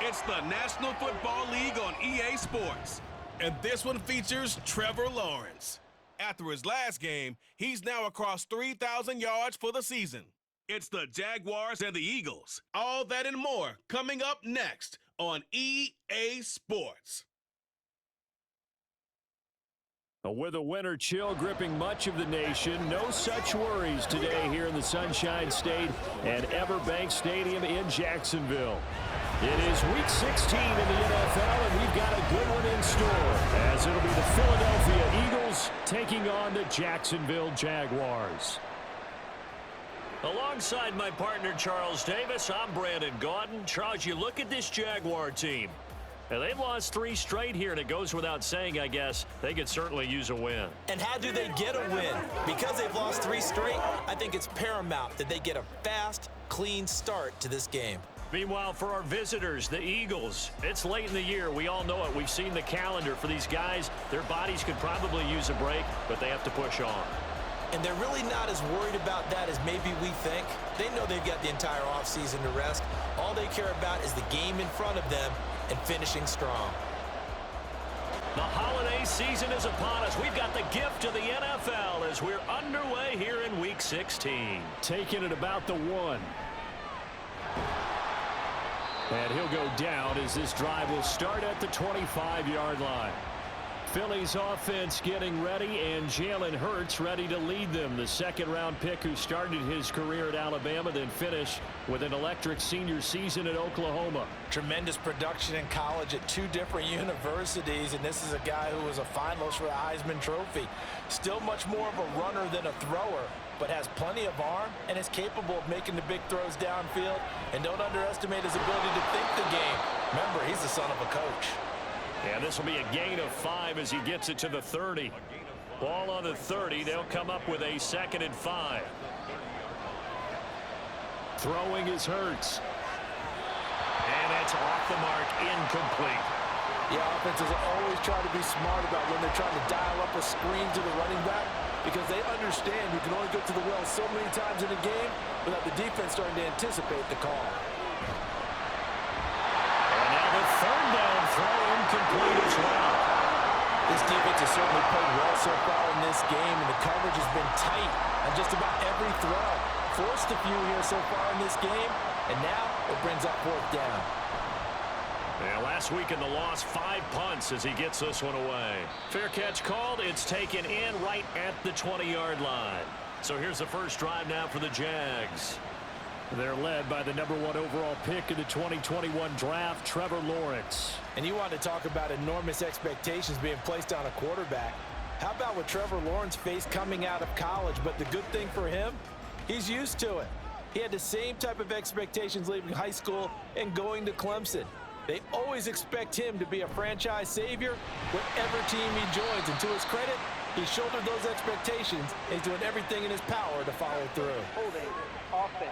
It's the National Football League on EA Sports. And this one features Trevor Lawrence. After his last game, he's now across 3,000 yards for the season. It's the Jaguars and the Eagles. All that and more coming up next on EA Sports. With a winter chill gripping much of the nation, no such worries today here in the Sunshine State at Everbank Stadium in Jacksonville. It is Week 16 in the NFL, and we've got a good one in store, as it'll be the Philadelphia Eagles taking on the Jacksonville Jaguars. Alongside my partner, Charles Davis, I'm Brandon Gaudin. Charles, you look at this Jaguar team. And they've lost 3 straight here, and it goes without saying, I guess, they could certainly use a win. And how do they get a win? Because they've lost 3 straight, I think it's paramount that they get a fast, clean start to this game. Meanwhile, for our visitors, the Eagles, it's late in the year. We all know it. We've seen the calendar for these guys. Their bodies could probably use a break, but they have to push on. And they're really not as worried about that as maybe we think. They know they've got the entire offseason to rest. All they care about is the game in front of them and finishing strong. The holiday season is upon us. We've got the gift of the NFL as we're underway here in Week 16. Taking it about the 1. And he'll go down as this drive will start at the 25-yard line. Philly's offense getting ready, and Jalen Hurts ready to lead them. The second-round pick who started his career at Alabama, then finished with an electric senior season at Oklahoma. Tremendous production in college at 2 different universities, and this is a guy who was a finalist for the Heisman Trophy. Still much more of a runner than a thrower, but has plenty of arm and is capable of making the big throws downfield. And don't underestimate his ability to think the game. Remember, he's the son of a coach. Yeah, this will be a gain of 5 as he gets it to the 30. Ball on the 30. They'll come up with a 2nd and 5. Throwing is Hurts. And it's off the mark, incomplete. Yeah, offenses always try to be smart about when they're trying to dial up a screen to the running back, because they understand you can only go to the well so many times in a game without the defense starting to anticipate the call. And now the 3rd down throw incomplete as well. This defense has certainly played well so far in this game, and the coverage has been tight on just about every throw. Forced a few here so far in this game, and now it brings up 4th down. Yeah, last week in the loss, 5 punts as he gets this one away. Fair catch called. It's taken in right at the 20-yard line. So here's the first drive now for the Jags. They're led by the number 1 overall pick in the 2021 draft, Trevor Lawrence. And you want to talk about enormous expectations being placed on a quarterback. How about what Trevor Lawrence faced coming out of college? But the good thing for him, he's used to it. He had the same type of expectations leaving high school and going to Clemson. They always expect him to be a franchise savior whatever team he joins. And to his credit, he shouldered those expectations and he's doing everything in his power to follow through. Holding offense.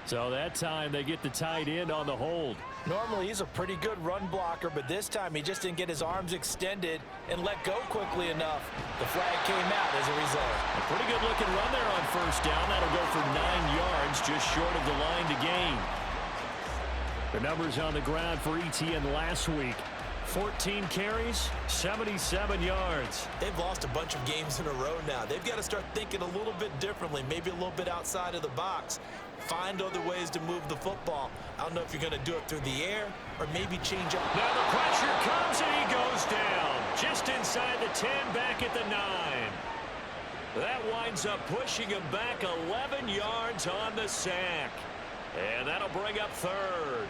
So that time they get the tight end on the hold. Normally he's a pretty good run blocker, but this time he just didn't get his arms extended and let go quickly enough. The flag came out as a result. A pretty good looking run there on 1st down. That'll go for 9 yards, just short of the line to gain. The numbers on the ground for ETN last week. 14 carries, 77 yards. They've lost a bunch of games in a row now. They've got to start thinking a little bit differently, maybe a little bit outside of the box. Find other ways to move the football. I don't know if you're going to do it through the air or maybe change up. Now the pressure comes and he goes down. Just inside the 10, back at the 9. That winds up pushing him back 11 yards on the sack. And that'll bring up 3rd.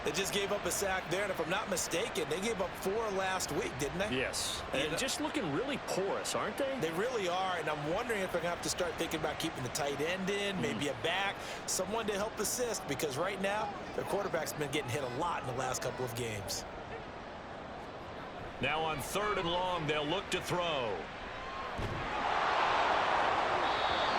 They just gave up a sack there, and if I'm not mistaken, they gave up 4 last week, didn't they? Yes. And just looking really porous, aren't they? They really are, and I'm wondering if they're going to have to start thinking about keeping the tight end in, maybe a back, someone to help assist, because right now, their quarterback's been getting hit a lot in the last couple of games. Now on 3rd and long, they'll look to throw.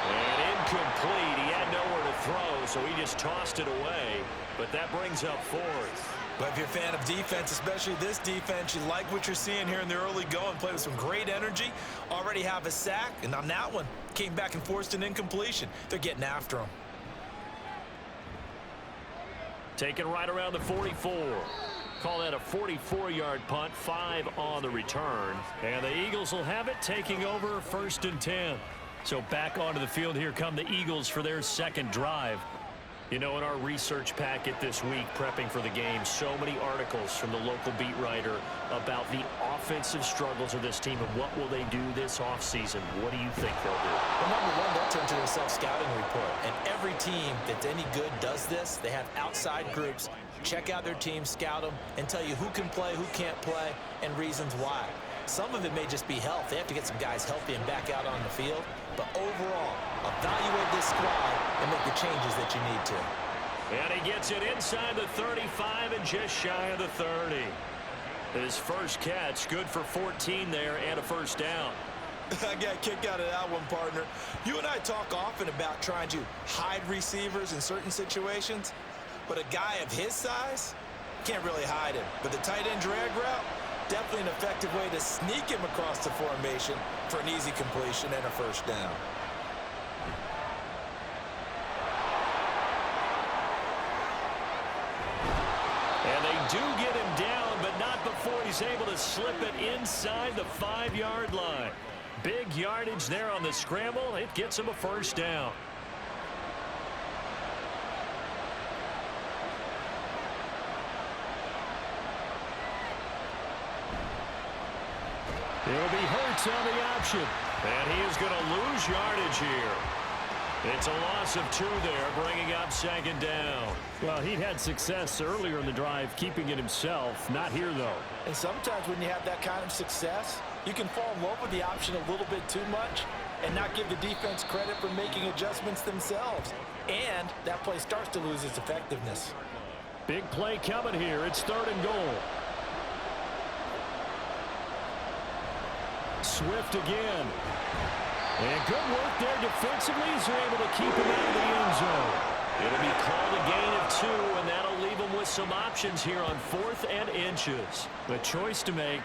And incomplete. He had nowhere to throw, so he just tossed it away. But that brings up 4th. But if you're a fan of defense, especially this defense, you like what you're seeing here in the early going. Play with some great energy. Already have a sack. And on that one, came back and forced an incompletion. They're getting after him. Taken right around the 44. Call that a 44-yard punt, 5 on the return. And the Eagles will have it, taking over 1st and 10. So back onto the field, here come the Eagles for their second drive. You know, in our research packet this week, prepping for the game, so many articles from the local beat writer about the offensive struggles of this team and what will they do this offseason. What do you think they'll do? Well, number one, they'll turn to their self-scouting report. And every team that's any good does this. They have outside groups, check out their team, scout them, and tell you who can play, who can't play, and reasons why. Some of it may just be health. They have to get some guys healthy and back out on the field. But overall, evaluate this squad and make the changes that you need to. And he gets it inside the 35 and just shy of the 30. His first catch, good for 14 there and a first down. I got a kick out of that one, partner. You and I talk often about trying to hide receivers in certain situations, but a guy of his size can't really hide him. But the tight end drag route, definitely an effective way to sneak him across the formation for an easy completion and a first down. And they do get him down, but not before he's able to slip it inside the 5-yard line. Big yardage there on the scramble. It gets him a first down. It'll be Hurts on the option. And he is going to lose yardage here. It's a loss of 2 there, bringing up 2nd down. Well, he'd had success earlier in the drive, keeping it himself. Not here, though. And sometimes when you have that kind of success, you can fall in love with the option a little bit too much and not give the defense credit for making adjustments themselves. And that play starts to lose its effectiveness. Big play coming here. It's 3rd and goal. Swift again. And good work there defensively as they're able to keep him out of the end zone. It'll be called a gain of 2, and that'll leave them with some options here on 4th and inches. The choice to make.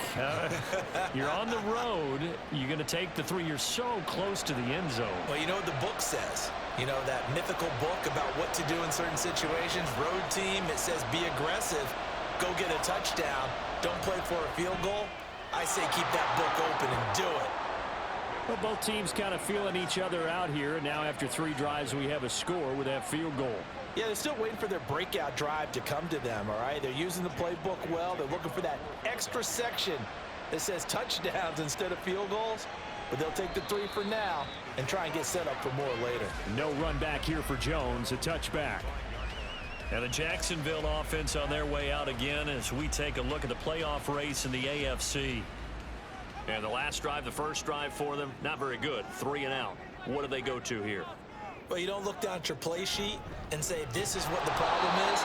You're on the road. You're going to take the 3. You're so close to the end zone. Well, you know what the book says. You know, that mythical book about what to do in certain situations. Road team, it says be aggressive. Go get a touchdown. Don't play for a field goal. I say keep that book open and do it. Well, both teams kind of feeling each other out here. And now after 3 drives, we have a score with that field goal. Yeah, they're still waiting for their breakout drive to come to them, all right? They're using the playbook well. They're looking for that extra section that says touchdowns instead of field goals. But they'll take the 3 for now and try and get set up for more later. No run back here for Jones. A touchback. And the Jacksonville offense on their way out again as we take a look at the playoff race in the AFC. And the last drive, the first drive for them, not very good. 3 and out. What do they go to here? Well, you don't look down at your play sheet and say, this is what the problem is.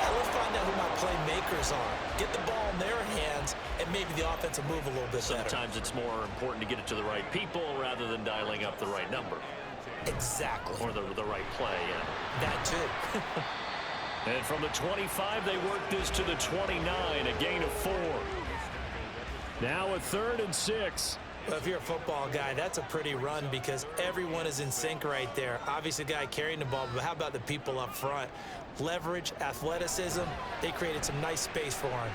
Let's find out who my playmakers are. Get the ball in their hands, and maybe the offense will move a little bit better. Sometimes it's more important to get it to the right people rather than dialing up the right number. Exactly. Or the right play, yeah. That too. And from the 25, they work this to the 29, a gain of 4. Now a 3rd and 6. Well, if you're a football guy, that's a pretty run because everyone is in sync right there. Obviously, the guy carrying the ball, but how about the people up front? Leverage, athleticism, they created some nice space for him.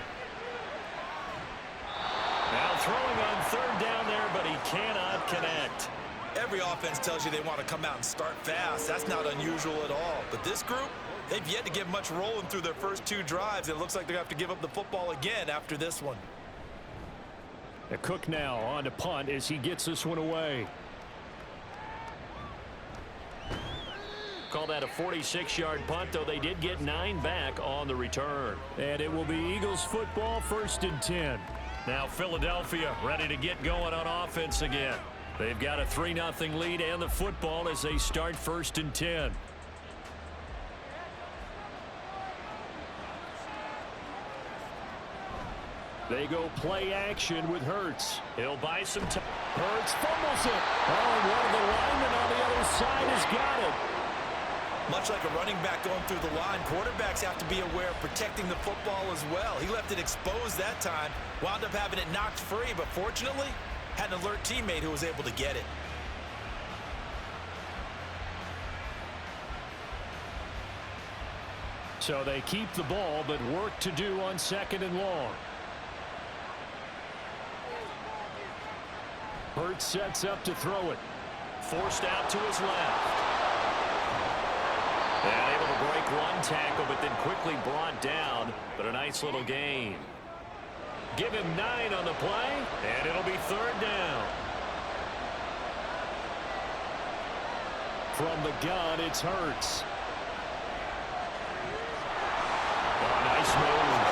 Now throwing on 3rd down there, but he cannot connect. Every offense tells you they want to come out and start fast. That's not unusual at all. But this group, they've yet to get much rolling through their first 2 drives. And it looks like they're going to have to give up the football again after this one. A Cook now on to punt as he gets this one away. Call that a 46-yard punt, though they did get 9 back on the return. And it will be Eagles football, 1st and 10. Now Philadelphia ready to get going on offense again. They've got a 3-0 lead and the football as they start 1st and 10. They go play action with Hurts. He'll buy some time. Hurts fumbles it. Oh, one of the linemen on the other side has got it. Much like a running back going through the line, quarterbacks have to be aware of protecting the football as well. He left it exposed that time, wound up having it knocked free, but fortunately, had an alert teammate who was able to get it. So they keep the ball, but work to do on 2nd and long. Hurts sets up to throw it. Forced out to his left. And able to break one tackle, but then quickly brought down. But a nice little gain. Give him 9 on the play, and it'll be 3rd down. From the gun, it's Hurts. Oh, nice move.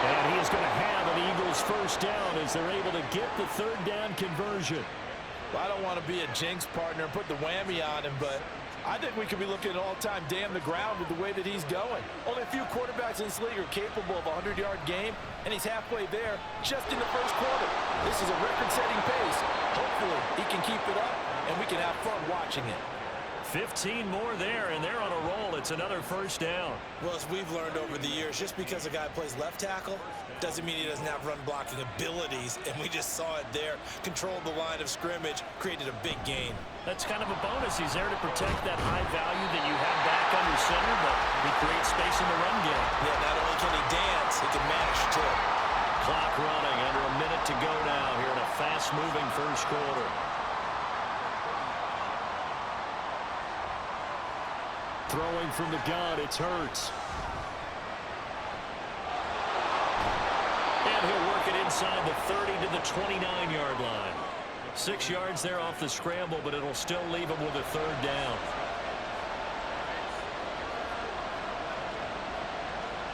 And he is going to have an Eagles first down as they're able to get the 3rd down conversion. Well, I don't want to be a jinx partner and put the whammy on him, but I think we could be looking at all-time damn the ground with the way that he's going. Only a few quarterbacks in this league are capable of a 100-yard game, and he's halfway there just in the first quarter. This is a record-setting pace. Hopefully, he can keep it up, and we can have fun watching it. 15 more there, and they're on a roll. It's another first down. Well, as we've learned over the years, just because a guy plays left tackle doesn't mean he doesn't have run-blocking abilities, and we just saw it there. Controlled the line of scrimmage, created a big gain. That's kind of a bonus. He's there to protect that high value that you have back under center, but he creates space in the run game. Yeah, not only can he dance, he can manage too. Clock running, under a minute to go now here in a fast-moving first quarter. Throwing from the gun, it's Hurts. And he'll work it inside the 30 to the 29-yard line. 6 yards there off the scramble, but it'll still leave him with a 3rd down.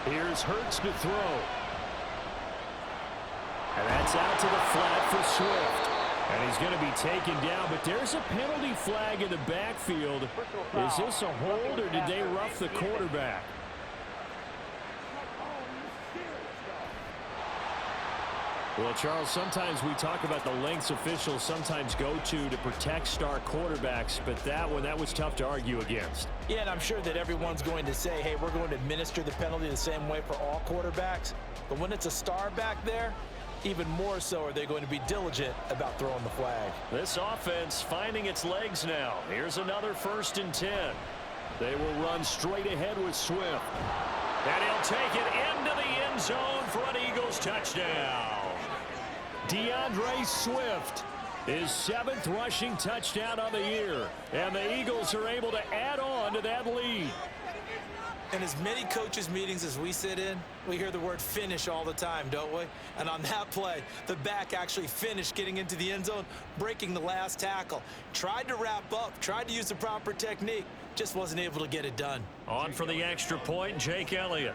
Here's Hurts to throw. And that's out to the flat for Swift. And he's going to be taken down, but there's a penalty flag in the backfield. Is this a hold, or did they rough the quarterback? Well, Charles, sometimes we talk about the lengths officials sometimes go to protect star quarterbacks, but that one, that was tough to argue against. Yeah, and I'm sure that everyone's going to say, hey, we're going to administer the penalty the same way for all quarterbacks. But when it's a star back there, even more so are they going to be diligent about throwing the flag. This offense finding its legs now. Here's another 1st and 10. They will run straight ahead with Swift. And he'll take it into the end zone for an Eagles touchdown. DeAndre Swift, his 7th rushing touchdown of the year. And the Eagles are able to add on to that lead. In as many coaches' meetings as we sit in, we hear the word finish all the time, don't we? And on that play, the back actually finished getting into the end zone, breaking the last tackle. Tried to wrap up, tried to use the proper technique, just wasn't able to get it done. On for the extra point, Jake Elliott.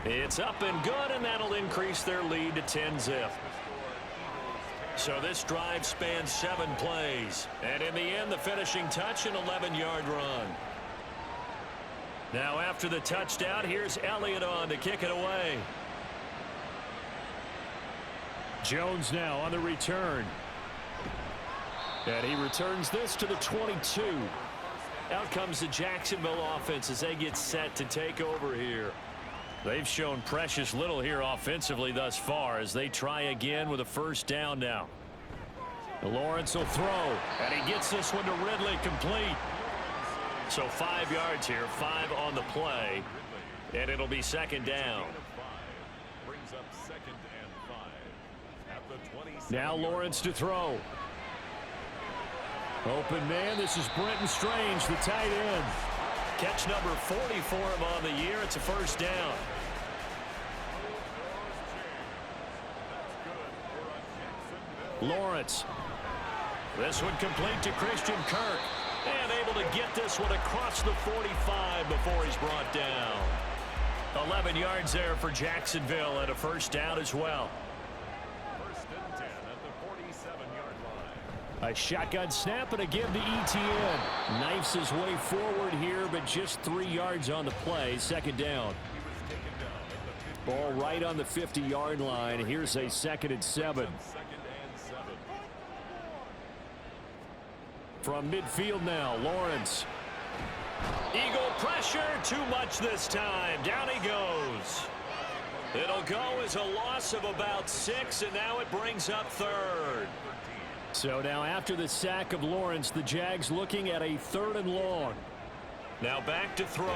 It's up and good, and that'll increase their lead to 10-zip. So this drive spans 7 plays. And in the end, the finishing touch, an 11-yard run. Now after the touchdown, here's Elliott on to kick it away. Jones now on the return. And he returns this to the 22. Out comes the Jacksonville offense as they get set to take over here. They've shown precious little here offensively thus far as they try again with a first down now. Lawrence will throw, and he gets this one to Ridley complete. So 5 yards here, 5 on the play, and it'll be 2nd down. Now Lawrence to throw. Open man, this is Brenton Strange, the tight end. Catch number 40 for him on the year. It's a first down. Lawrence. This one complete to Christian Kirk. And able to get this one across the 45 before he's brought down. 11 yards there for Jacksonville and a first down as well. First and 10 at the 47-yard line. A shotgun snap and a give to ETN. Knifes his way forward here, but just 3 yards on the play. 2nd down. Ball right on the 50-yard line. Here's a 2nd and 7. From midfield now, Lawrence. Eagle pressure, too much this time. Down he goes. It'll go as a loss of about 6, and now it brings up 3rd. So now after the sack of Lawrence, the Jags looking at a 3rd and long. Now back to throw.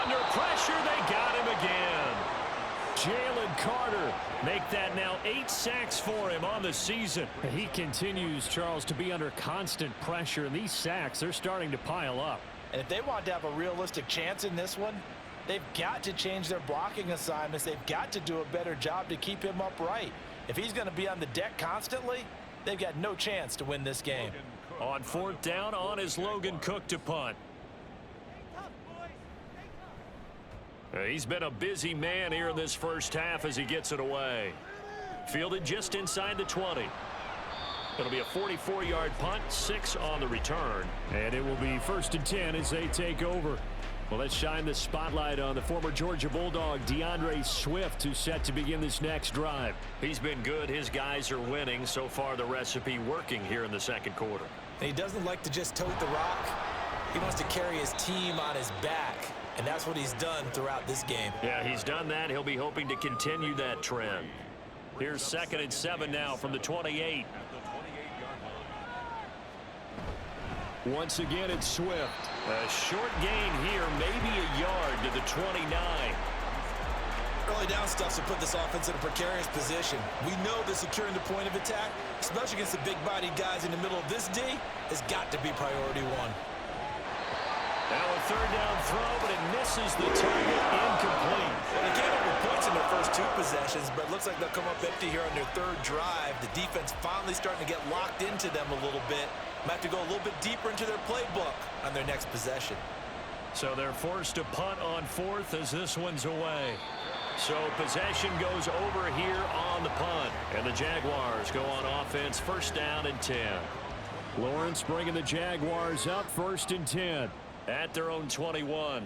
Under pressure, they got him again. Jalen Carter make that now 8 sacks for him on the season. He continues, Charles, to be under constant pressure, and these sacks, they're starting to pile up. And if they want to have a realistic chance in this one, they've got to change their blocking assignments. They've got to do a better job to keep him upright. If he's going to be on the deck constantly, they've got no chance to win this game. On 4th down, on is Logan Cook to punt. He's been a busy man here in this first half as he gets it away. Fielded just inside the 20. It'll be a 44-yard punt, 6 on the return. And it will be 1st and 10 as they take over. Well, let's shine the spotlight on the former Georgia Bulldog, DeAndre Swift, who's set to begin this next drive. He's been good. His guys are winning. So far, the recipe working here in the second quarter. He doesn't like to just tote the rock. He wants to carry his team on his back. And that's what he's done throughout this game. Yeah, he's done that. He'll be hoping to continue that trend. Here's 2nd and 7 now from the 28. Once again, it's Swift. A short gain here, maybe a yard to the 29. Early down stuff to put this offense in a precarious position. We know that securing the point of attack, especially against the big-bodied guys in the middle of this D, has got to be priority 1. Now a 3rd down throw, but it misses the target. Incomplete. Well, they gave up with points in their first 2 possessions, but it looks like they'll come up empty here on their 3rd drive. The defense finally starting to get locked into them a little bit. Might have to go a little bit deeper into their playbook on their next possession. So they're forced to punt on 4th as this one's away. So possession goes over here on the punt. And the Jaguars go on offense, 1st down and 10. Lawrence bringing the Jaguars up, 1st and 10. At their own 21.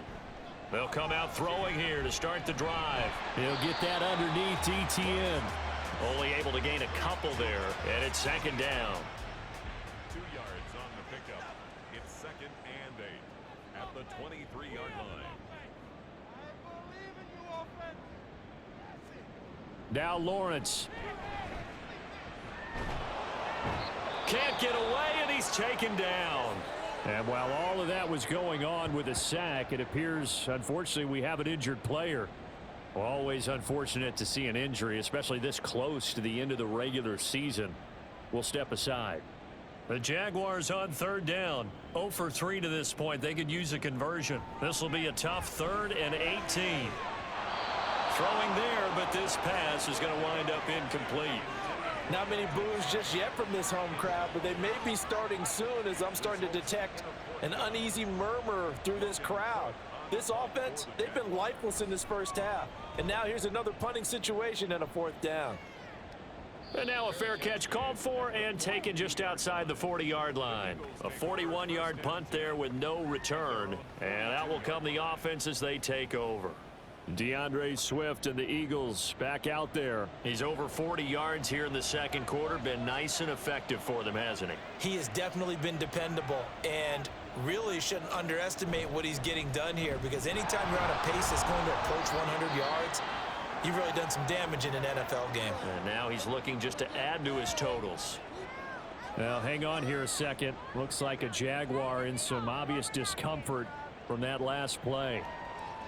They'll come out throwing here to start the drive. He'll get that underneath ETN. Only able to gain a couple there, and it's 2nd down. 2 yards on the pickup. It's 2nd and 8 at the 23-yard line. Now Lawrence. Can't get away, and he's taken down. And while all of that was going on with a sack, it appears, unfortunately, we have an injured player. Well, always unfortunate to see an injury, especially this close to the end of the regular season. We'll step aside. The Jaguars on 3rd down. 0 for 3 to this point. They could use a conversion. This will be a tough 3rd and 18. Throwing there, but this pass is going to wind up incomplete. Not many boos just yet from this home crowd, but they may be starting soon as I'm starting to detect an uneasy murmur through this crowd. This offense, they've been lifeless in this first half. And now here's another punting situation and a 4th down. And now a fair catch called for and taken just outside the 40-yard line. A 41-yard punt there with no return. And out will come the offense as they take over. DeAndre Swift and the Eagles back out there. He's over 40 yards here in the second quarter. Been nice and effective for them, hasn't he? He has definitely been dependable and really shouldn't underestimate what he's getting done here, because anytime you're on a pace that's going to approach 100 yards, you've really done some damage in an NFL game. And now he's looking just to add to his totals. Now hang on here a second. Looks like a Jaguar in some obvious discomfort from that last play.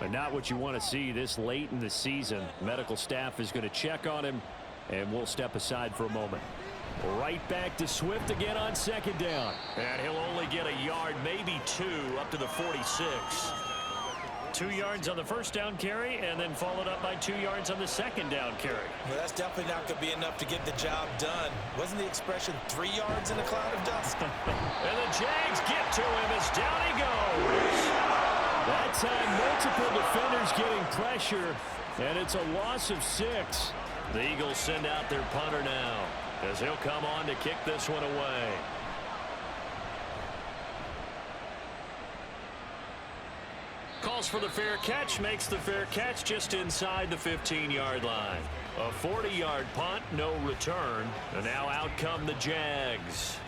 But not what you want to see this late in the season. Medical staff is going to check on him, and we'll step aside for a moment. Right back to Swift again on 2nd down. And he'll only get a yard, maybe 2, up to the 46. 2 yards on the 1st down carry, and then followed up by 2 yards on the 2nd down carry. Well, that's definitely not going to be enough to get the job done. Wasn't the expression 3 yards in a cloud of dust? And the Jags get to him as down he goes. That time, multiple defenders getting pressure, and it's a loss of 6. The Eagles send out their punter now, as he'll come on to kick this one away. Calls for the fair catch, makes the fair catch just inside the 15-yard line. A 40-yard punt, no return, and now out come the Jags.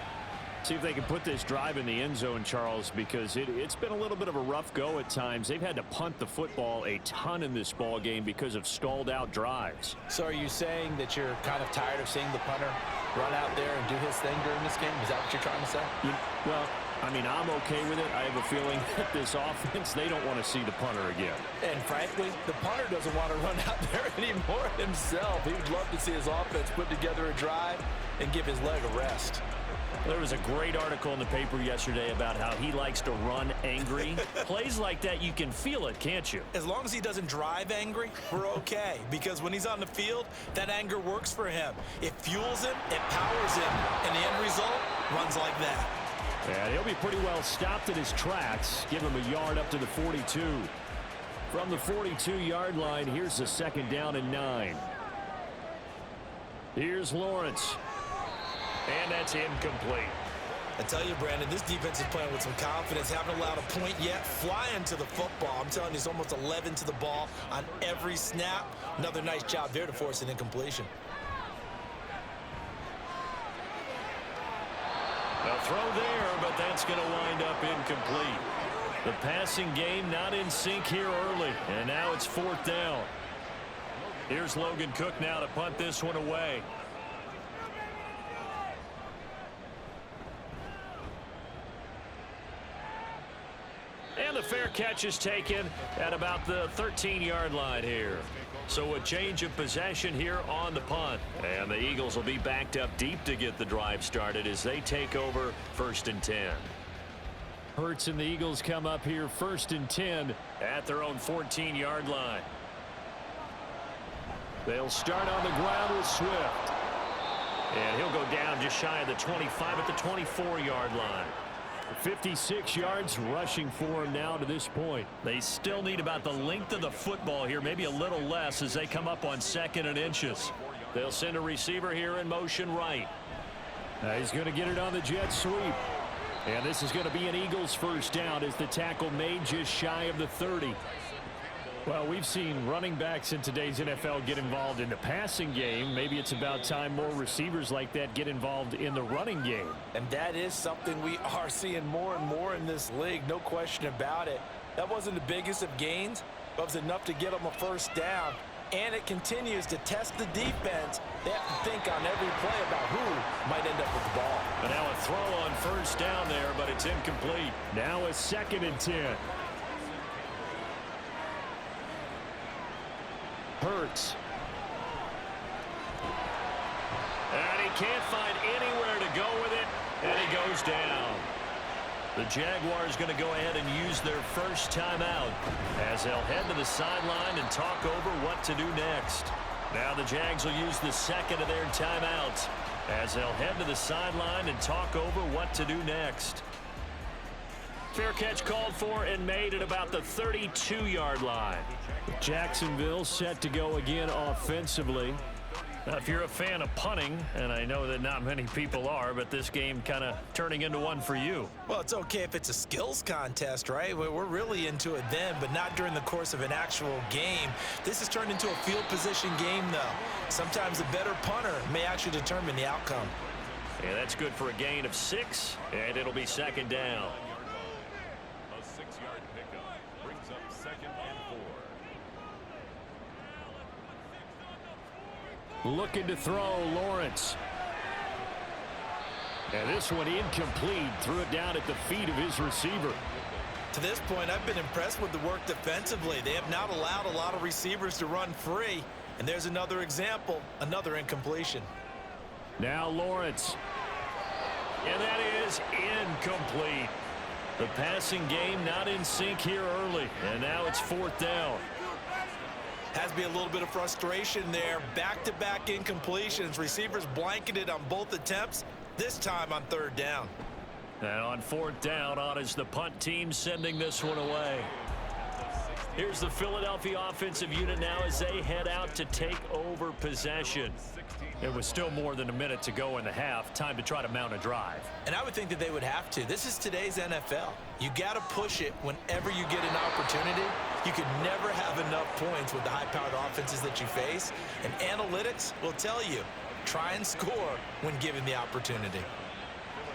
See if they can put this drive in the end zone, Charles, because it's been a little bit of a rough go at times. They've had to punt the football a ton in this ball game because of stalled out drives. So are you saying that you're kind of tired of seeing the punter run out there and do his thing during this game? Is that what you're trying to say? Well, I mean, I'm okay with it. I have a feeling that this offense, they don't want to see the punter again. And frankly, the punter doesn't want to run out there anymore himself. He would love to see his offense put together a drive and give his leg a rest. There was a great article in the paper yesterday about how he likes to run angry. Plays like that, you can feel it, can't you? As long as he doesn't drive angry, we're okay. Because when he's on the field, that anger works for him. It fuels him, it powers him, and the end result runs like that. And he'll be pretty well stopped in his tracks. Give him a yard up to the 42. From the 42-yard line, here's the 2nd down and 9. Here's Lawrence. And that's incomplete. I tell you, Brandon, this defense is playing with some confidence. Haven't allowed a point yet. Flying to the football. I'm telling you, it's almost 11 to the ball on every snap. Another nice job there to force an incompletion. A throw there, but that's going to wind up incomplete. The passing game not in sync here early, and now it's 4th down. Here's Logan Cook now to punt this one away. And the fair catch is taken at about the 13-yard line here. So a change of possession here on the punt. And the Eagles will be backed up deep to get the drive started as they take over 1st and 10. Hurts and the Eagles come up here 1st and 10 at their own 14-yard line. They'll start on the ground with Swift. And he'll go down just shy of the 25 at the 24-yard line. 56 yards rushing for him now to this point. They still need about the length of the football here, maybe a little less as they come up on 2nd and inches. They'll send a receiver here in motion right. He's going to get it on the jet sweep. And this is going to be an Eagles 1st down as the tackle made just shy of the 30. Well, we've seen running backs in today's NFL get involved in the passing game. Maybe it's about time more receivers like that get involved in the running game. And that is something we are seeing more and more in this league, no question about it. That wasn't the biggest of gains, but it was enough to get them a 1st down. And it continues to test the defense. They have to think on every play about who might end up with the ball. And now a throw on 1st down there, but it's incomplete. Now a 2nd and 10. Hurts. And he can't find anywhere to go with it, and he goes down. The Jaguars going to go ahead and use their 1st timeout as they'll head to the sideline and talk over what to do next. Now the Jags will use the 2nd of their timeouts as they'll head to the sideline and talk over what to do next. Fair catch called for and made at about the 32-yard line. Jacksonville set to go again offensively. Now, if you're a fan of punting, and I know that not many people are, but this game kind of turning into one for you. Well, it's okay if it's a skills contest, right? We're really into it then, but not during the course of an actual game. This has turned into a field position game, though. Sometimes the better punter may actually determine the outcome. And that's good for a gain of 6, and it'll be 2nd down. A 6-yard pickup brings up 2nd and 4. Looking to throw, Lawrence. And this one incomplete. Threw it down at the feet of his receiver. To this point, I've been impressed with the work defensively. They have not allowed a lot of receivers to run free. And there's another example, another incompletion. Now Lawrence. And that is incomplete. The passing game not in sync here early. And now it's 4th down. Has to be a little bit of frustration there. Back-to-back incompletions. Receivers blanketed on both attempts, this time on 3rd down. And on 4th down, on is the punt team sending this one away. Here's the Philadelphia offensive unit now as they head out to take over possession. It was still more than a minute to go in the half. Time to try to mount a drive. And I would think that they would have to. This is today's NFL. You got to push it whenever you get an opportunity. You could never have enough points with the high-powered offenses that you face. And analytics will tell you, try and score when given the opportunity.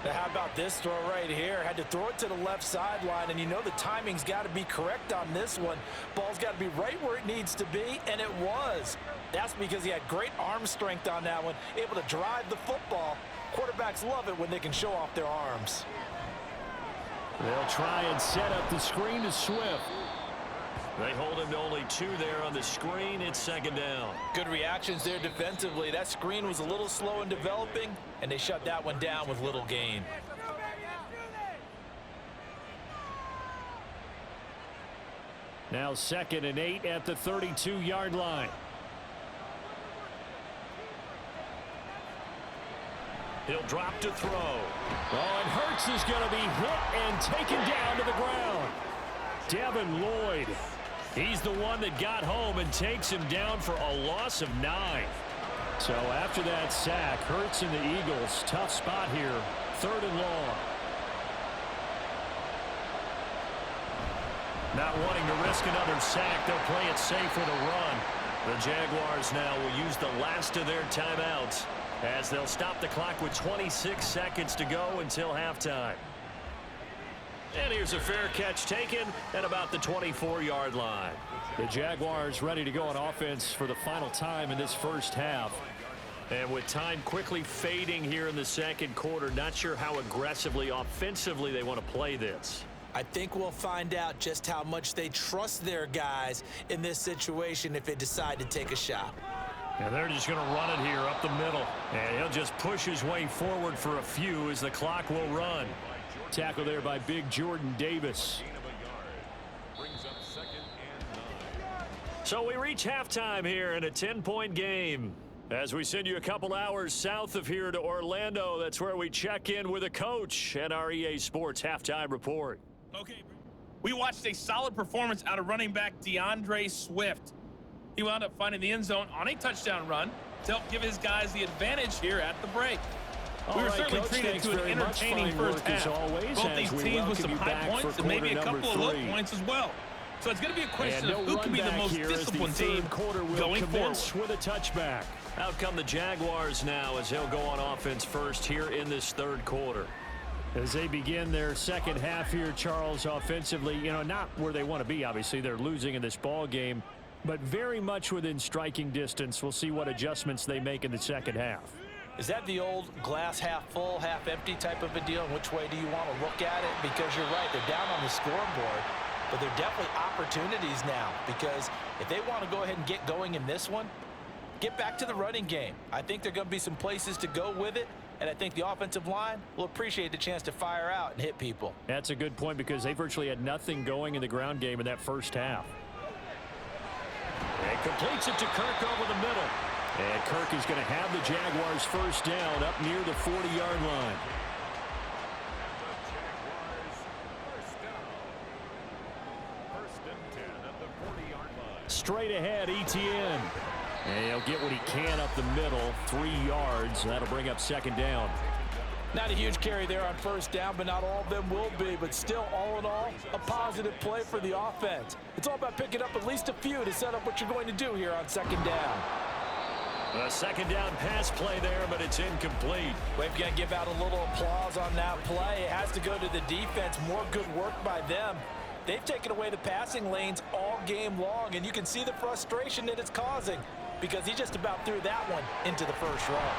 Now, how about this throw right here? Had to throw it to the left sideline, and you know the timing's got to be correct on this one. Ball's got to be right where it needs to be, and it was. That's because he had great arm strength on that one, able to drive the football. Quarterbacks love it when they can show off their arms. They'll try and set up the screen to Swift. They hold him to only 2 there on the screen. It's second down. Good reactions there defensively. That screen was a little slow in developing, and they shut that one down with little gain. Now 2nd and 8 at the 32-yard line. He'll drop to throw. Oh, and Hurts is going to be hit and taken down to the ground. Devin Lloyd. He's the one that got home and takes him down for a loss of 9. So after that sack, Hurts and the Eagles, tough spot here, 3rd and long. Not wanting to risk another sack, they'll play it safe with a run. The Jaguars now will use the last of their timeouts as they'll stop the clock with 26 seconds to go until halftime. And here's a fair catch taken at about the 24-yard line. The Jaguars ready to go on offense for the final time in this first half. And with time quickly fading here in the second quarter, not sure how aggressively, offensively they want to play this. I think we'll find out just how much they trust their guys in this situation if they decide to take a shot. And they're just going to run it here up the middle. And he'll just push his way forward for a few as the clock will run. Tackle there by big Jordan Davis. So we reach halftime here in a 10-point game. As we send you a couple hours south of here to Orlando, that's where we check in with a coach and our EA Sports halftime report. Okay, we watched a solid performance out of running back DeAndre Swift. He wound up finding the end zone on a touchdown run to help give his guys the advantage here at the break. We were certainly treated to an entertaining first half. Both these teams with some high points and maybe a couple of low points as well. So it's going to be a question of who can be the most disciplined team going forward. With a touchback. Out come the Jaguars now as they'll go on offense first here in this third quarter. As they begin their second half here, Charles, offensively, not where they want to be, obviously. They're losing in this ball game, but very much within striking distance. We'll see what adjustments they make in the second half. Is that the old glass half full, half empty type of a deal? And which way do you want to look at it? Because you're right, they're down on the scoreboard, but they're definitely opportunities now. Because if they want to go ahead and get going in this one, get back to the running game. I think there are going to be some places to go with it, and I think the offensive line will appreciate the chance to fire out and hit people. That's a good point because they virtually had nothing going in the ground game in that first half. And completes it to Kirk over the middle. And Kirk is going to have the Jaguars first down up near the 40-yard line. Straight ahead, ETN. And he'll get what he can up the middle, 3 yards. And that'll bring up second down. Not a huge carry there on first down, but not all of them will be. But still, all in all, a positive play for the offense. It's all about picking up at least a few to set up what you're going to do here on second down. A second down pass play there, but it's incomplete. We've got to give out a little applause on that play. It has to go to the defense. More good work by them. They've taken away the passing lanes all game long, and you can see the frustration that it's causing because he just about threw that one into the first row.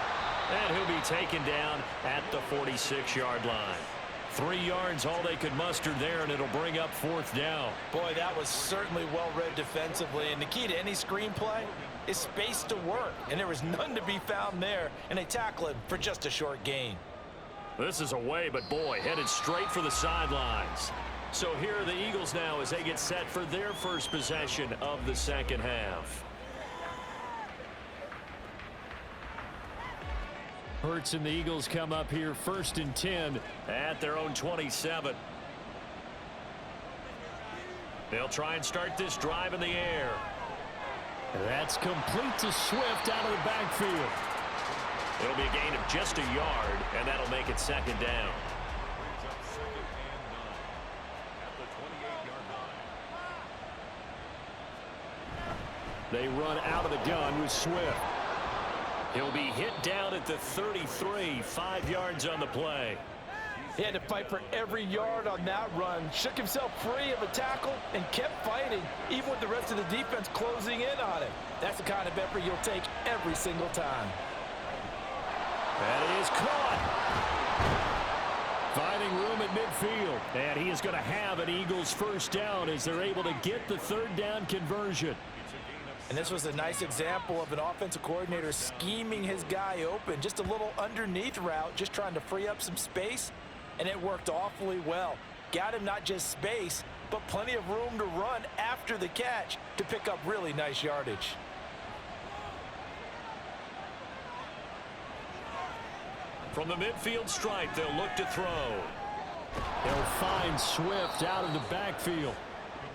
And he'll be taken down at the 46-yard line. 3 yards, all they could muster there, and it'll bring up fourth down. Boy, that was certainly well-read defensively, and the key to any screenplay is space to work, and there was none to be found there, and they tackle him for just a short gain. This is away, but boy, headed straight for the sidelines. So here are the Eagles now as they get set for their first possession of the second half. Hurts and the Eagles come up here first and 10 at their own 27. They'll try and start this drive in the air. That's complete to Swift out of the backfield. It'll be a gain of just a yard, and that'll make it second down. They run out of the gun with Swift. He'll be hit down at the 33, 5 yards on the play. He had to fight for every yard on that run, shook himself free of a tackle, and kept fighting, even with the rest of the defense closing in on him. That's the kind of effort you'll take every single time. That is caught. Finding room at midfield. And he is going to have an Eagles first down as they're able to get the third down conversion. And this was a nice example of an offensive coordinator scheming his guy open. Just a little underneath route, just trying to free up some space. And it worked awfully well. Got him not just space, but plenty of room to run after the catch to pick up really nice yardage. From the midfield stripe, they'll look to throw. They'll find Swift out of the backfield.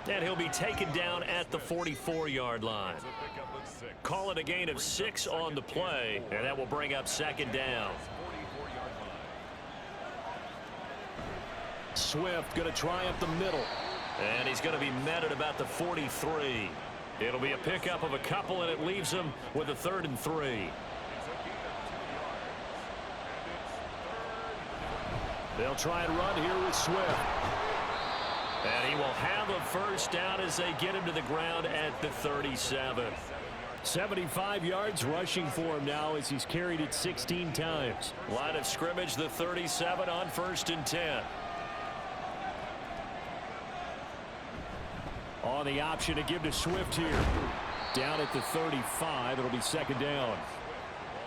And he'll be taken down at the 44-yard line. Call it a gain of 6 on the play, and that will bring up second down. Swift going to try up the middle. And he's going to be met at about the 43. It'll be a pickup of a couple, and it leaves him with a 3rd and 3. They'll try and run here with Swift. And he will have a first down as they get him to the ground at the 37. 75 yards rushing for him now as he's carried it 16 times. Line of scrimmage, the 37 on 1st and 10. On the option to give to Swift here. Down at the 35, it'll be second down.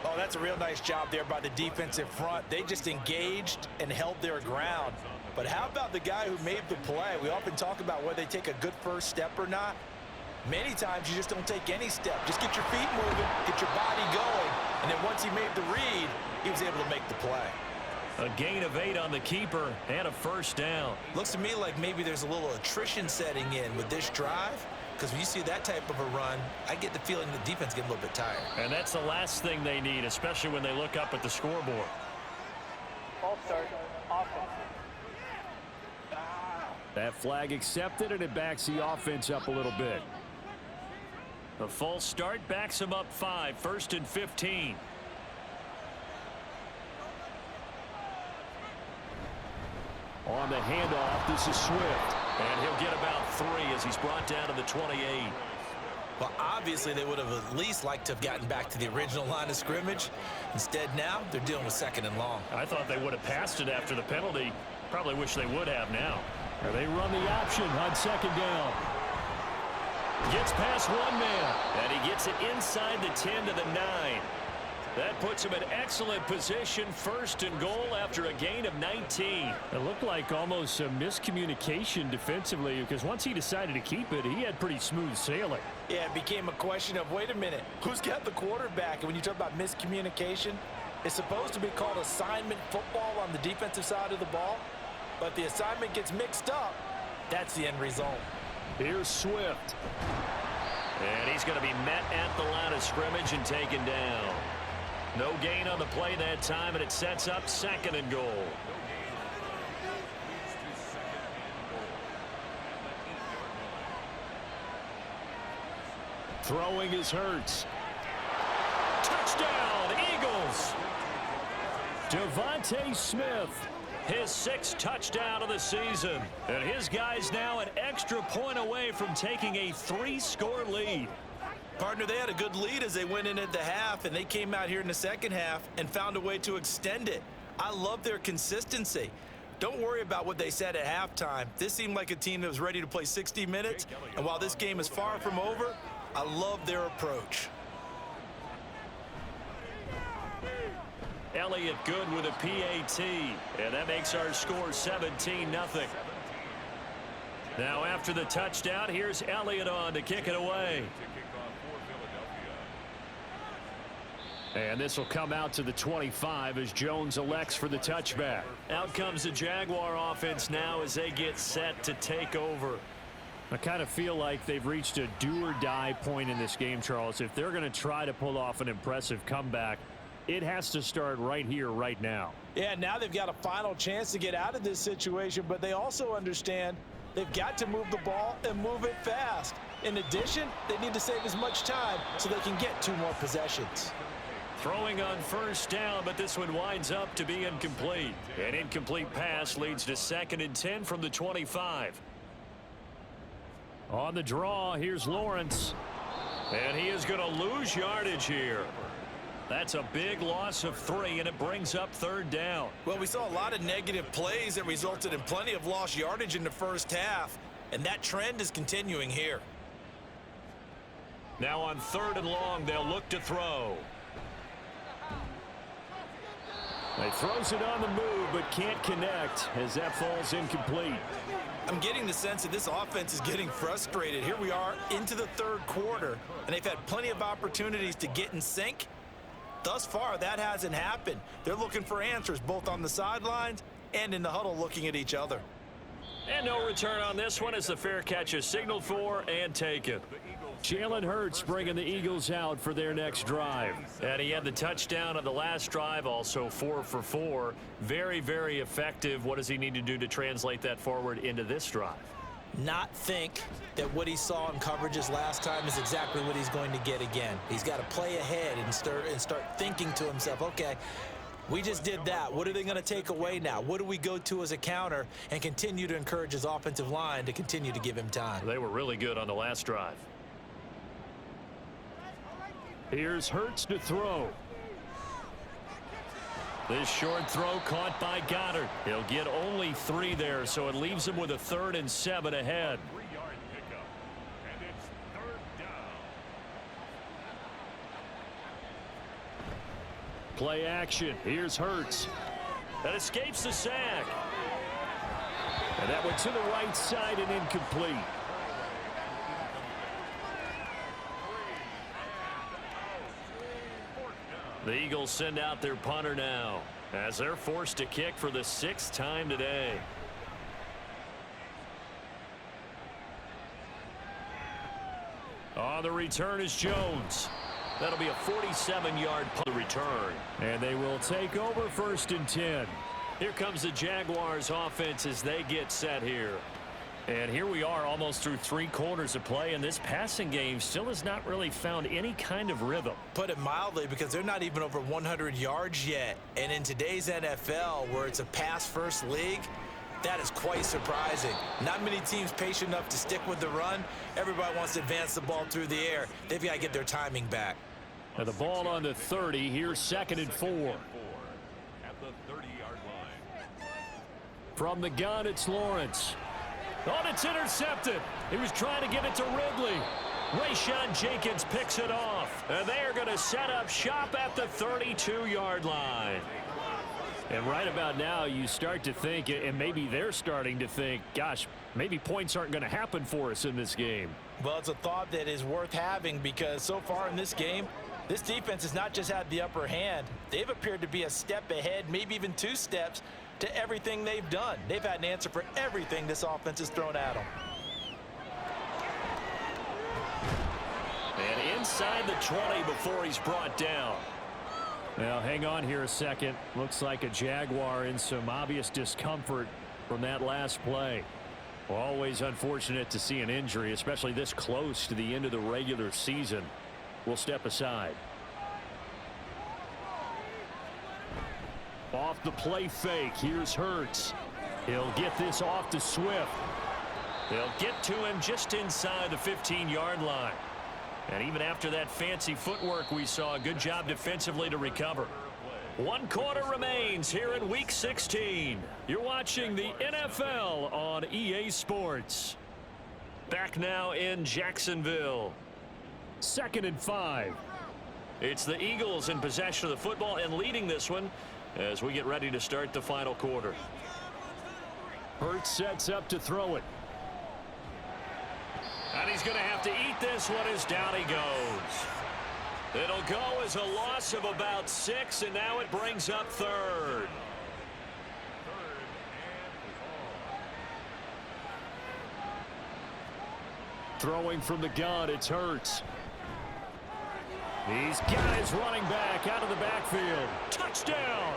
Oh, that's a real nice job there by the defensive front. They just engaged and held their ground. But how about the guy who made the play? We often talk about whether they take a good first step or not. Many times you just don't take any step. Just get your feet moving, get your body going, and then once he made the read, he was able to make the play. A gain of 8 on the keeper and a first down. Looks to me like maybe there's a little attrition setting in with this drive, because when you see that type of a run, I get the feeling the defense getting a little bit tired. And that's the last thing they need, especially when they look up at the scoreboard. False start, offense. That flag accepted, and it backs the offense up a little bit. A false start backs him up 5, 1st and 15. On the handoff, this is Swift. And he'll get about 3 as he's brought down to the 28. Well, obviously they would have at least liked to have gotten back to the original line of scrimmage. Instead now, they're dealing with 2nd and long. I thought they would have passed it after the penalty. Probably wish they would have now. They run the option on second down. Gets past one man. And he gets it inside the 10 to the 9. That puts him in excellent position, 1st and goal after a gain of 19. It looked like almost a miscommunication defensively, because once he decided to keep it, he had pretty smooth sailing. Yeah, it became a question of, wait a minute, who's got the quarterback? And when you talk about miscommunication, it's supposed to be called assignment football on the defensive side of the ball. But if the assignment gets mixed up, that's the end result. Here's Swift. And he's going to be met at the line of scrimmage and taken down. No gain on the play that time, and it sets up 2nd and goal. Throwing is Hurts. Touchdown, Eagles! Devontae Smith. His 6th touchdown of the season. And his guys now an extra point away from taking a 3-score lead. Partner, they had a good lead as they went in at the half, and they came out here in the second half and found a way to extend it. I love their consistency. Don't worry about what they said at halftime. This seemed like a team that was ready to play 60 minutes, and while this game is far from over, I love their approach. Elliott good with a PAT, and that makes our score 17-0. Now after the touchdown, here's Elliott on to kick it away. And this will come out to the 25 as Jones elects for the touchback. Out comes the Jaguar offense now as they get set to take over. I kind of feel like they've reached a do-or-die point in this game, Charles. If they're going to try to pull off an impressive comeback, it has to start right here, right now. Yeah, now they've got a final chance to get out of this situation, but they also understand they've got to move the ball and move it fast. In addition, they need to save as much time so they can get 2 more possessions. Throwing on first down, but this one winds up to be incomplete. An incomplete pass leads to 2nd and 10 from the 25. On the draw, here's Lawrence. And he is going to lose yardage here. That's a big loss of 3, and it brings up 3rd down. Well, we saw a lot of negative plays that resulted in plenty of lost yardage in the first half, and that trend is continuing here. Now on 3rd and long, they'll look to throw. He throws it on the move, but can't connect as that falls incomplete. I'm getting the sense that this offense is getting frustrated. Here we are into the 3rd quarter, and they've had plenty of opportunities to get in sync. Thus far, that hasn't happened. They're looking for answers both on the sidelines and in the huddle looking at each other. And no return on this one as the fair catch is signaled for and taken. Jalen Hurts bringing the Eagles out for their next drive. And he had the touchdown on the last drive, also 4 for 4. Very, very effective. What does he need to do to translate that forward into this drive? Not think that what he saw in coverages last time is exactly what he's going to get again. He's got to play ahead and start thinking to himself, okay, we just did that. What are they going to take away now? What do we go to as a counter? And continue to encourage his offensive line to continue to give him time. They were really good on the last drive. Here's Hurts to throw. This short throw caught by Goddard. He'll get only 3 there, so it leaves him with a 3rd and 7 ahead. 3-yard pickup, and it's 3rd down. Play action. Here's Hurts. That escapes the sack. And that went to the right side and incomplete. The Eagles send out their punter now as they're forced to kick for the 6th time today. On the return is Jones. That'll be a 47-yard punt return. And they will take over 1st and 10. Here comes the Jaguars offense as they get set here. And here we are almost through 3 quarters of play, and this passing game still has not really found any kind of rhythm. Put it mildly, because they're not even over 100 yards yet. And in today's NFL, where it's a pass-first league, that is quite surprising. Not many teams patient enough to stick with the run. Everybody wants to advance the ball through the air. They've got to get their timing back. Now the ball on the 30. Here's 2nd and 4. At the 30-yard line. From the gun, it's Lawrence. Oh, it's intercepted. He was trying to give it to Ridley. Rayshon Jenkins picks it off. And they are going to set up shop at the 32-yard line. And right about now, you start to think, and maybe they're starting to think, gosh, maybe points aren't going to happen for us in this game. Well, it's a thought that is worth having, because so far in this game, this defense has not just had the upper hand. They've appeared to be a step ahead, maybe even 2 steps, to everything they've done. They've had an answer for everything this offense has thrown at them. And inside the 20 before he's brought down. Now, hang on here a second. Looks like a Jaguar in some obvious discomfort from that last play. Well, always unfortunate to see an injury, especially this close to the end of the regular season. We'll step aside. Off the play fake, here's Hurts. He'll get this off to Swift. They'll get to him just inside the 15-yard line. And even after that fancy footwork we saw, a good job defensively to recover. 1 quarter remains here in Week 16. You're watching the NFL on EA Sports. Back now in Jacksonville. 2nd and 5. It's the Eagles in possession of the football and leading this one as we get ready to start the final quarter. Hurts sets up to throw it. And he's going to have to eat this one as down he goes. It'll go as a loss of about 6, and now it brings up 3rd. Throwing from the gun, it's Hurts. He's got his running back out of the backfield. Touchdown!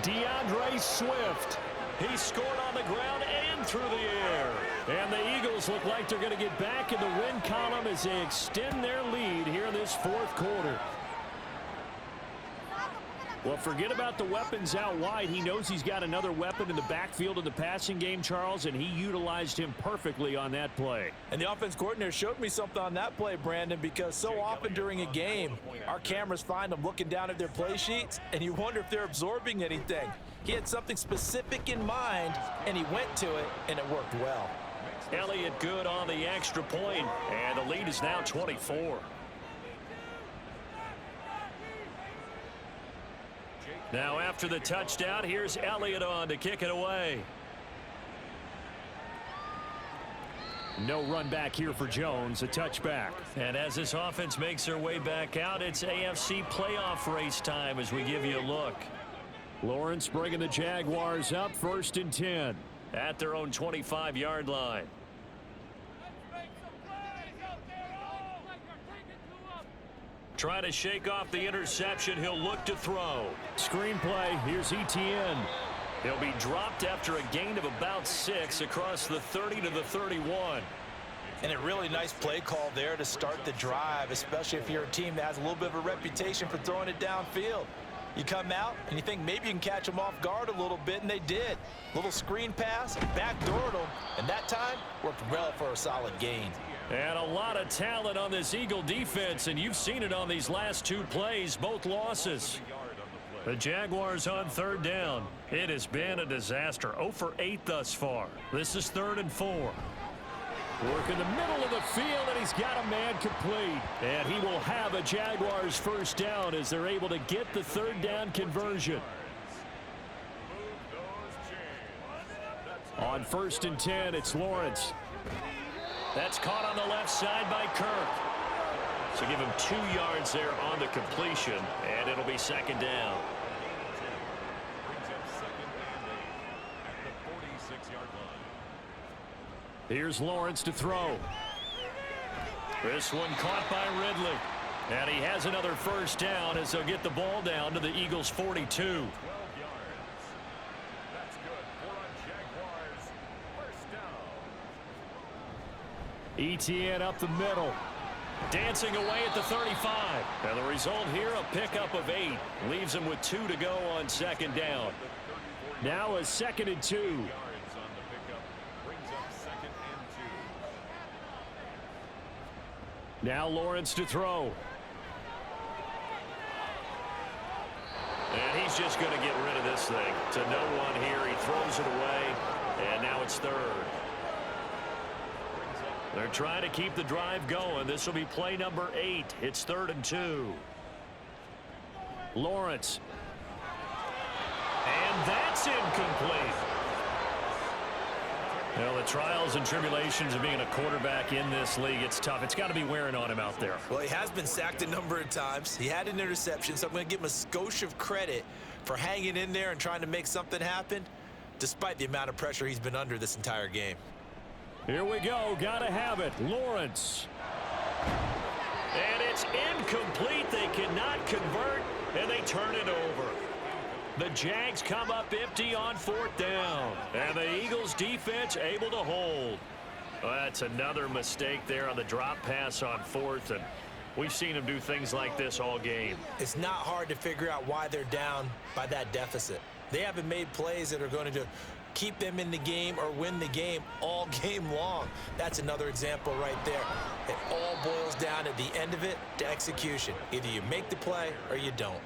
DeAndre Swift. He scored on the ground and through the air. And the Eagles look like they're going to get back in the win column as they extend their lead here in this 4th quarter. Well, forget about the weapons out wide. He knows he's got another weapon in the backfield of the passing game, Charles, and he utilized him perfectly on that play. And the offense coordinator showed me something on that play, Brandon, because so often during a game, our cameras find them looking down at their play sheets, and you wonder if they're absorbing anything. He had something specific in mind, and he went to it, and it worked well. Elliott good on the extra point, and the lead is now 24. Now after the touchdown, here's Elliott on to kick it away. No run back here for Jones, a touchback. And as this offense makes their way back out, it's AFC playoff race time as we give you a look. Lawrence bringing the Jaguars up, 1st and 10. At their own 25-yard line. Try to shake off the interception. He'll look to throw. Screenplay. Here's Etienne. He'll be dropped after a gain of about 6 across the 30 to the 31. And a really nice play call there to start the drive, especially if you're a team that has a little bit of a reputation for throwing it downfield. You come out and you think maybe you can catch them off guard a little bit, and they did. Little screen pass, backdoored them, and that time worked well for a solid gain. And a lot of talent on this Eagle defense, and you've seen it on these last 2 plays, both losses. The Jaguars on 3rd down. It has been a disaster. 0 for 8 thus far. This is 3rd and 4. Work in the middle of the field, and he's got a man complete. And he will have a Jaguars 1st down as they're able to get the 3rd down conversion. On 1st and 10, it's Lawrence. That's caught on the left side by Kirk. So give him 2 yards there on the completion, and it'll be 2nd down. Here's Lawrence to throw. This one caught by Ridley. And he has another 1st down as they'll get the ball down to the Eagles' 42. Etienne up the middle. Dancing away at the 35. And the result here, a pickup of 8. Leaves him with 2 to go on 2nd down. Now a 2nd and 2. Now Lawrence to throw. And he's just going to get rid of this thing. To no one here. He throws it away. And now it's 3rd. They're trying to keep the drive going. This will be play number 8. It's 3rd and 2. Lawrence. And that's incomplete. Well, the trials and tribulations of being a quarterback in this league, it's tough. It's got to be wearing on him out there. Well, he has been sacked a number of times. He had an interception, so I'm going to give him a skosh of credit for hanging in there and trying to make something happen, despite the amount of pressure he's been under this entire game. Here we go. Got to have it. Lawrence. And it's incomplete. They cannot convert, and they turn it over. The Jags come up empty on 4th down. And the Eagles defense able to hold. Well, that's another mistake there on the drop pass on 4th. And we've seen them do things like this all game. It's not hard to figure out why they're down by that deficit. They haven't made plays that are going to keep them in the game or win the game all game long. That's another example right there. It all boils down at the end of it to execution. Either you make the play or you don't.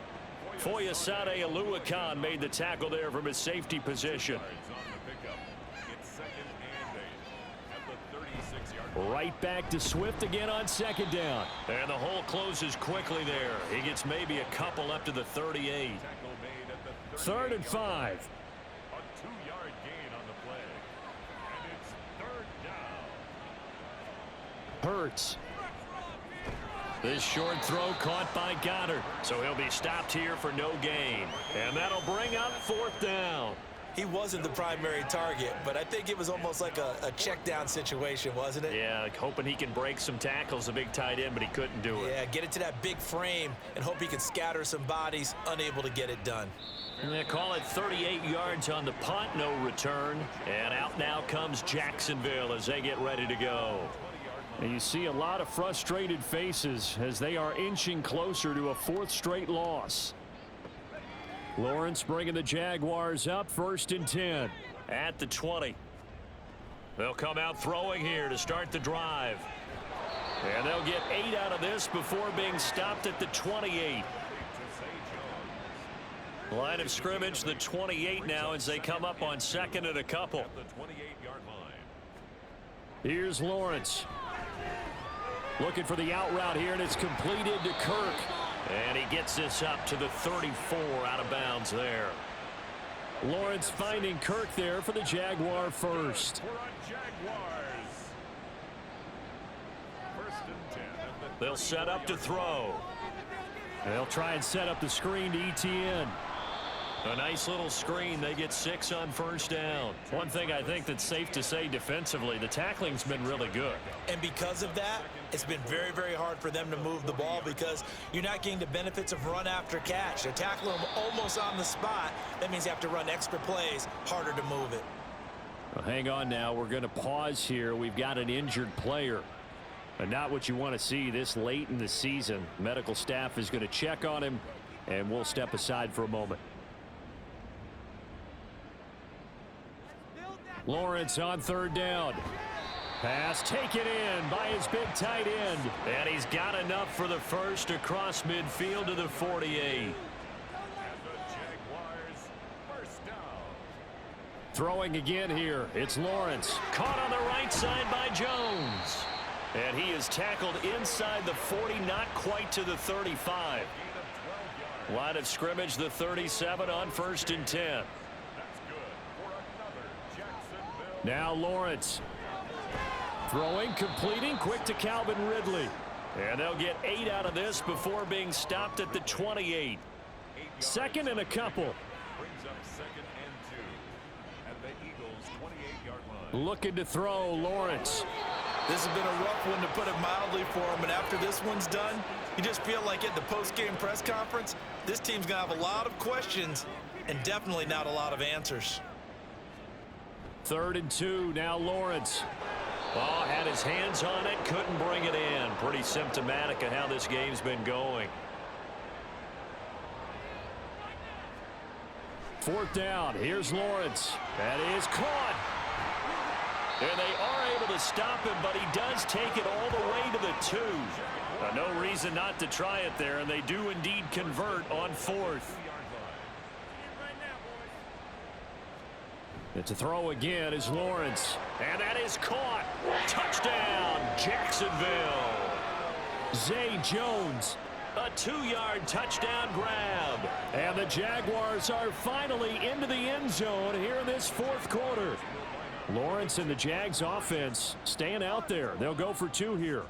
Foyesade Aluakan made the tackle there from his safety position. Right back to Swift again on 2nd down. And the hole closes quickly there. He gets maybe a couple up to the 38. 3rd and 5. A 2-yard gain on the play. And it's 3rd down. Hurts. This short throw caught by Goddard. So he'll be stopped here for no gain. And that'll bring up 4th down. He wasn't the primary target, but I think it was almost like a check down situation, wasn't it? Yeah, hoping he can break some tackles, a big tight end, but he couldn't do it. Yeah, get it to that big frame and hope he can scatter some bodies, unable to get it done. And they call it 38 yards on the punt, no return. And out now comes Jacksonville as they get ready to go. And you see a lot of frustrated faces as they are inching closer to a 4th straight loss. Lawrence bringing the Jaguars up 1st and 10. At the 20. They'll come out throwing here to start the drive. And they'll get 8 out of this before being stopped at the 28. Line of scrimmage, the 28 now as they come up on 2nd and a couple. At the 28-yard line. Here's Lawrence. Looking for the out route here, and it's completed to Kirk. And he gets this up to the 34 out of bounds there. Lawrence finding Kirk there for the Jaguar first. We're on Jaguars. 1st and 10. They'll set up to throw. They'll try and set up the screen to ETN. A nice little screen. They get 6 on 1st down. One thing I think that's safe to say defensively, the tackling's been really good. And because of that, it's been very, very hard for them to move the ball because you're not getting the benefits of run after catch. They're tackling them almost on the spot. That means you have to run extra plays, harder to move it. Well, hang on now. We're going to pause here. We've got an injured player. And not what you want to see this late in the season. Medical staff is going to check on him, and we'll step aside for a moment. Lawrence on 3rd down. Pass taken in by his big tight end. And he's got enough for the first across midfield to the 48. And the Jaguars, 1st down. Throwing again here. It's Lawrence. Caught on the right side by Jones. And he is tackled inside the 40, not quite to the 35. Line of scrimmage, the 37 on 1st and 10. That's good for another Jacksonville. Now Lawrence. Throwing, completing, quick to Calvin Ridley. And they'll get 8 out of this before being stopped at the 28. 2nd and a couple. Brings up 2nd and 2 at the Eagles' 28-yard line. Looking to throw, Lawrence. This has been a rough one, to put it mildly, for him. And after this one's done, you just feel like at the post-game press conference, this team's going to have a lot of questions and definitely not a lot of answers. 3rd and 2, now Lawrence. Oh, had his hands on it, couldn't bring it in. Pretty symptomatic of how this game's been going. 4th down, here's Lawrence. That is caught. And they are able to stop him, but he does take it all the way to the 2. No reason not to try it there, and they do indeed convert on 4th. And to throw again is Lawrence. And that is caught. Touchdown, Jacksonville. Zay Jones. A 2-yard touchdown grab. And the Jaguars are finally into the end zone here in this 4th quarter. Lawrence and the Jags offense staying out there. They'll go for 2 here.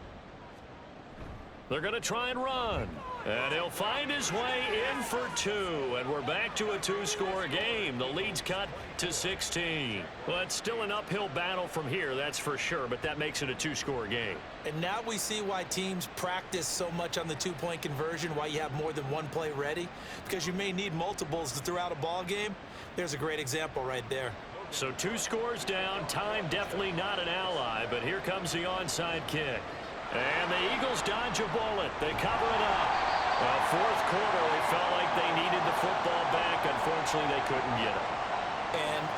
They're going to try and run. And he'll find his way in for 2. And we're back to a 2-score game. The lead's cut to 16. Well, it's still an uphill battle from here, that's for sure. But that makes it a 2-score game. And now we see why teams practice so much on the 2-point conversion, why you have more than one play ready. Because you may need multiples to throw out a ball game. There's a great example right there. So 2 scores down. Time definitely not an ally. But here comes the onside kick. And the Eagles dodge a bullet. They cover it up. Well, 4th quarter, they felt like they needed the football back. Unfortunately, they couldn't get it. And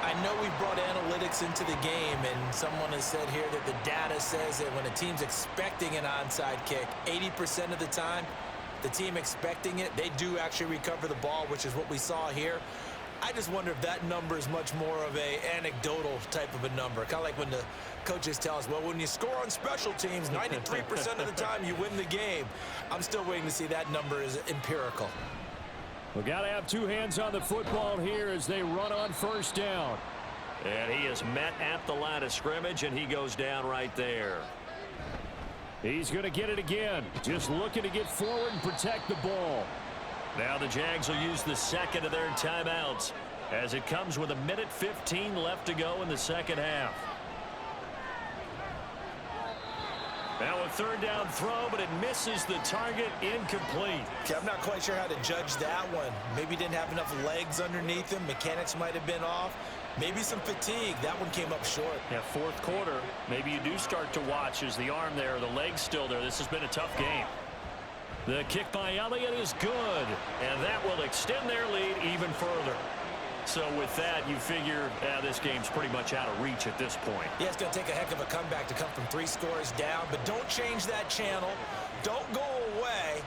I know we've brought analytics into the game, and someone has said here that the data says that when a team's expecting an onside kick, 80% of the time, the team expecting it, they do actually recover the ball, which is what we saw here. I just wonder if that number is much more of a anecdotal type of a number. Kind of like when the coaches tell us, well, when you score on special teams, 93% of the time you win the game. I'm still waiting to see that number is empirical. We got to have 2 hands on the football here as they run on 1st down. And he is met at the line of scrimmage, and he goes down right there. He's going to get it again. Just looking to get forward and protect the ball. Now the Jags will use the 2nd of their timeouts as it comes with 1:15 left to go in the 2nd half. Now a 3rd down throw, but it misses the target, incomplete. Okay, I'm not quite sure how to judge that one. Maybe didn't have enough legs underneath him. Mechanics might have been off. Maybe some fatigue. That one came up short. Yeah, 4th quarter. Maybe you do start to watch. Is the arm there, the leg's still there? This has been a tough game. The kick by Elliott is good, and that will extend their lead even further. So with that, you figure this game's pretty much out of reach at this point. Yeah, it's going to take a heck of a comeback to come from 3 scores down, but don't change that channel. Don't go away.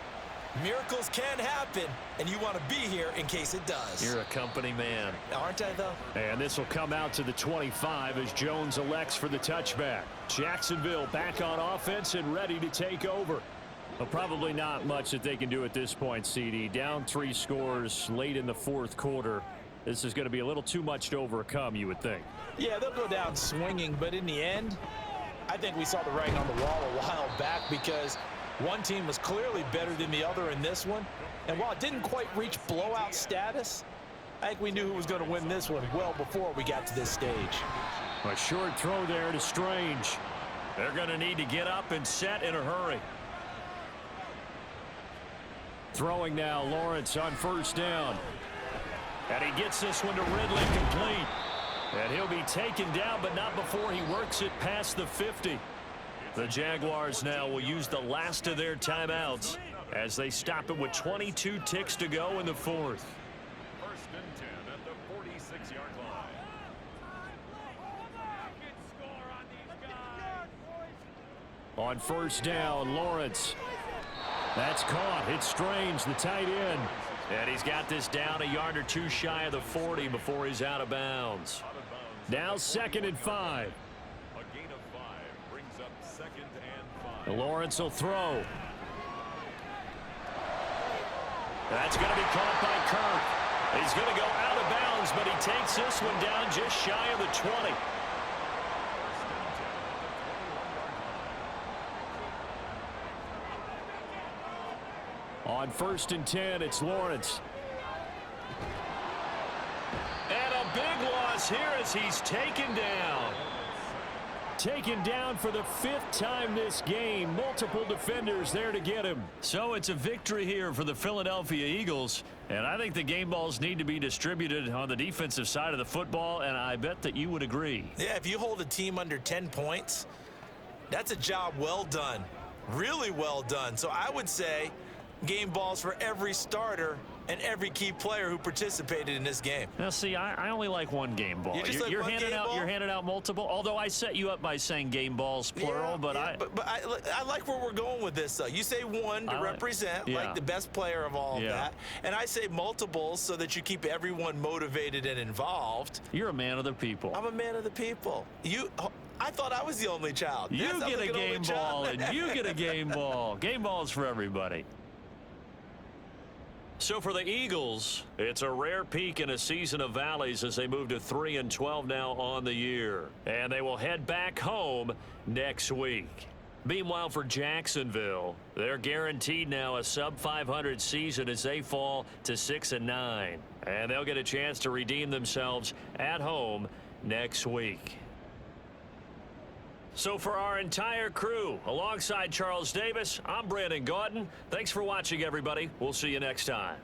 Miracles can happen, and you want to be here in case it does. You're a company man. Aren't I, though? And this will come out to the 25 as Jones elects for the touchback. Jacksonville back on offense and ready to take over. Well, probably not much that they can do at this point, CD. Down 3 scores late in the 4th quarter. This is going to be a little too much to overcome, you would think. Yeah, they'll go down swinging, but in the end, I think we saw the writing on the wall a while back because one team was clearly better than the other in this one. And while it didn't quite reach blowout status, I think we knew who was going to win this one well before we got to this stage. A short throw there to Strange. They're going to need to get up and set in a hurry. Throwing now, Lawrence on 1st down. And he gets this one to Ridley complete. And he'll be taken down, but not before he works it past the 50. The Jaguars now will use the last of their timeouts as they stop it with 22 ticks to go in the 4th. 1st and 10 at the 46-yard line. On 1st down, Lawrence. That's caught. It's Strange, the tight end. And he's got this down a yard or 2 shy of the 40 before he's out of bounds. Now 2nd and 5. A gain of 5 brings up 2nd and 5. Lawrence will throw. That's going to be caught by Kirk. He's going to go out of bounds, but he takes this one down just shy of the 20. On 1st and 10, it's Lawrence. And a big loss here as he's taken down. Taken down for the 5th time this game. Multiple defenders there to get him. So it's a victory here for the Philadelphia Eagles. And I think the game balls need to be distributed on the defensive side of the football, and I bet that you would agree. Yeah, if you hold a team under 10 points, that's a job well done. Really well done. So I would say game balls for every starter and every key player who participated in this game. Now, see, I only like one game ball. You're handing out multiple. Although I set you up by saying game balls plural, but I like where we're going with this. Though you say one to represent like the best player of all of that, and I say multiples so that you keep everyone motivated and involved. You're a man of the people. I'm a man of the people. I thought I was the only child. You get a game ball, and you get a game ball. Game balls for everybody. So for the Eagles, it's a rare peak in a season of valleys as they move to 3-12 now on the year. And they will head back home next week. Meanwhile, for Jacksonville, they're guaranteed now a sub-500 season as they fall to 6-9. And they'll get a chance to redeem themselves at home next week. So for our entire crew, alongside Charles Davis, I'm Brandon Gaudin. Thanks for watching, everybody. We'll see you next time.